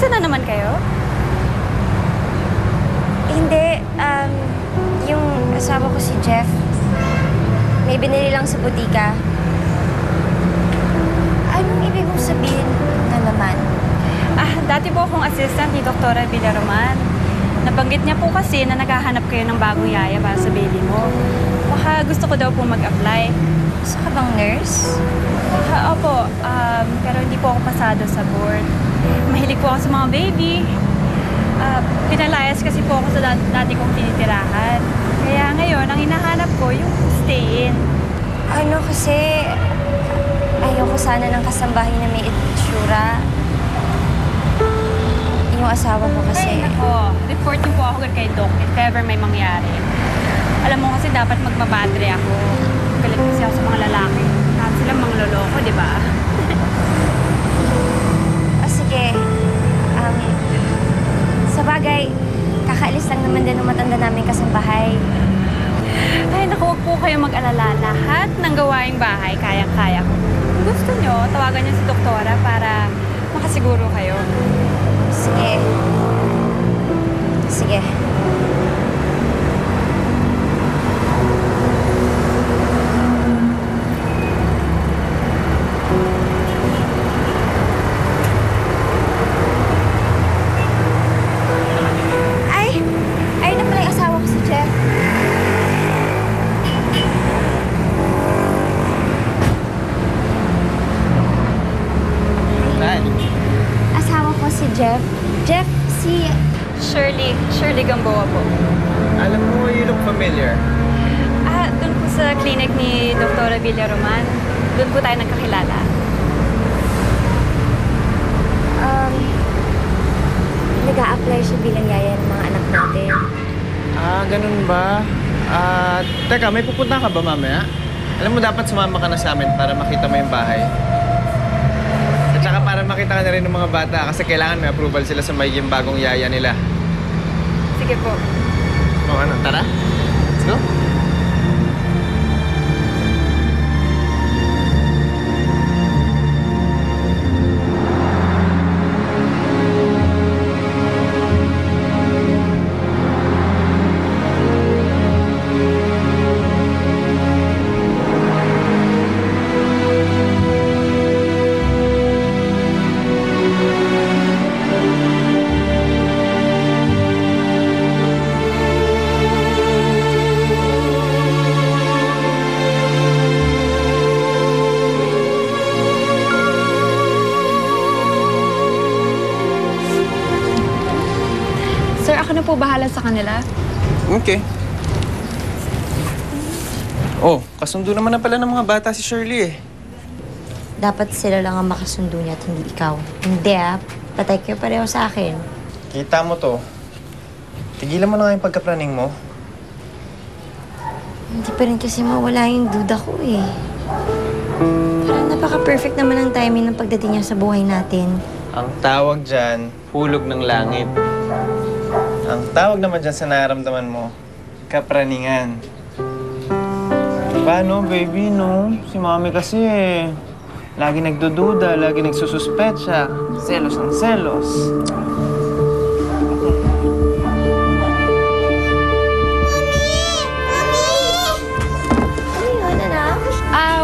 Nasa na naman kayo? Hindi, yung asawa ko si Jeff, may binili lang sa butika. Anong ibig mong sabihin na naman? Dati po akong assistant ni Dr. Villaroman. Nabanggit niya po kasi na naghahanap kayo ng bagong yaya para sa baby mo. Baka gusto ko daw po mag-apply. Gusto ka bang nurse? Opo, pero hindi po ako pasado sa board. Mahilig po ako sa mga baby. Pinalayas kasi po ako sa dati kong tinitirahan. Kaya ngayon, ang hinahanap ko yung stay-in. Ano kasi, ayoko sana ng kasambahay na may itsura. Yung asawa ko kasi... Ay, nako. Report niyo po ako kay Doc if ever may mangyari. Alam mo kasi dapat magbabattery ako. Galit kasi ako sa mga lalaki. Lahat sila mangloloko, di ba? Sige. Sa bagay, kakaalis lang naman din ng matanda namin kasambahay. Ay, naku, huwag po kayo mag-alala. Lahat ng gawaing bahay, kayang-kaya ko. Kung gusto nyo, tawagan nyo si Doktora para makasiguro kayo. Sige. Sige. Ayun na pala yung asawa ko si Jeff. Asawa ko si Jeff. Jeff, si... Shirley Gamboa po. Alam mo, you look familiar. Doon po sa clinic ni Dr. Villaroman. Doon po tayo nagkakilala. Nag-a-apply siya bilang yaya ng mga anak natin. Ganun ba? Teka, may pupunta ka ba mamaya? Alam mo, dapat sumama ka na sa amin para makita mo yung bahay. At saka para makita ka na rin ng mga bata kasi kailangan may approval sila sa magiging bagong yaya nila. Sige po. O ano, tara? Let's go. Sir, ako na po bahala sa kanila. Okay. Oh, kasundo naman na pala ng mga bata si Shirley eh. Dapat sila lang ang makasundo niya at hindi ikaw. Hindi patay kayo pareho sa akin. Kita mo to. Tigilan mo na nga yung pagkapraning mo. Hindi pa rin kasi mawala yung duda ko eh. Parang napaka-perfect naman ang timing ng pagdating niya sa buhay natin. Ang tawag dyan, hulog ng langit. Ang tawag naman dyan sa nararamdaman mo, kapraningan. Paano, baby, no? Si mami kasi lagi nagdududa, lagi nagsususpetsa. Selos ng selos.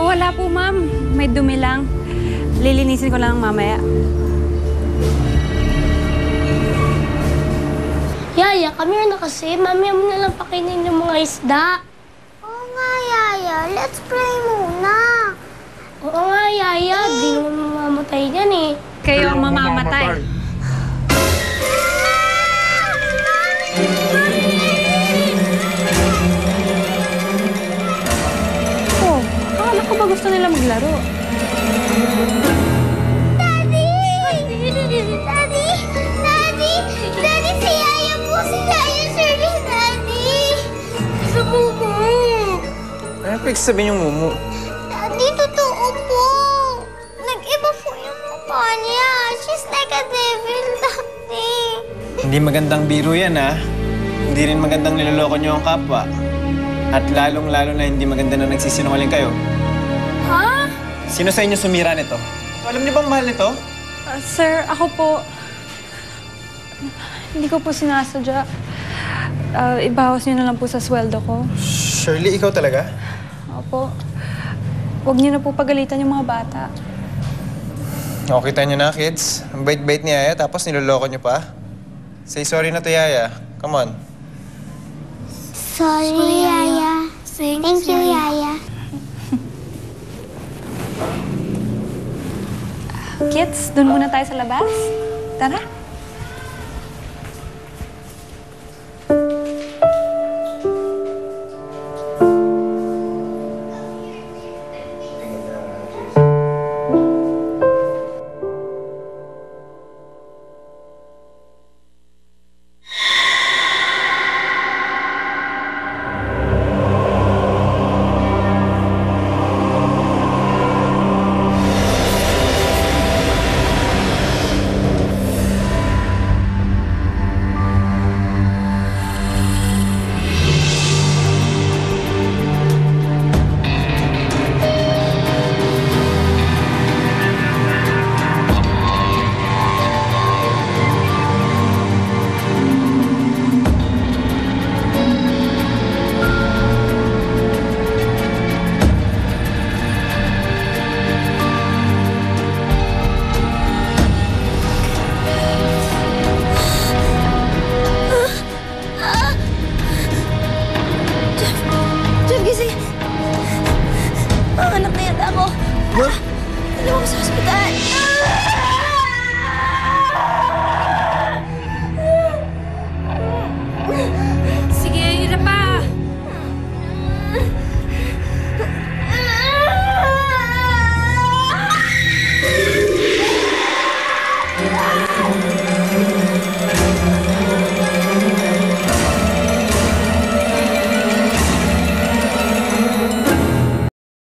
Wala po, ma'am. May dumi lang. Lilinisin ko lang mamaya. Yaya, come here na kasi. Mamaya mo na lang pakainin yung mga isda. Oo nga, Yaya. Let's pray muna. Oo nga, Yaya. Di naman mamamatay yan eh. Kayo ang mamamatay. Oh, akala ko ba gusto nila maglaro? Daddy! Daddy! Daddy! Daddy, si Yaya po! Si Yaya Shirley, Daddy! Subuko! Ano pa sabihin yung mumu? Daddy, totoo po! Nag-iba po yung mukha niya. She's like a devil, Daddy. Hindi magandang biro yan, ha? Hindi rin magandang niloloko niyo ang kapwa. At lalong-lalo na hindi maganda na nagsisinungaling kayo. Ha? Sino sa inyo sumira nito? Alam niyo bang mahal nito? Sir, ako po. Hindi ko po sinasadya. Ibawas niyo na lang po sa sweldo ko. Shirley, ikaw talaga? Opo. Huwag niyo na po pagalitan yung mga bata. O, kita nyo na, kids. Ang bait-bait ni Yaya, tapos niloloko nyo pa. Say sorry na to, Yaya. Come on. Sorry, Yaya. Thank you, Yaya. Kids, dun muna tayo sa labas. Tara. Jeff, gising! Ang anak na yata ako. Ano ako sa ospital?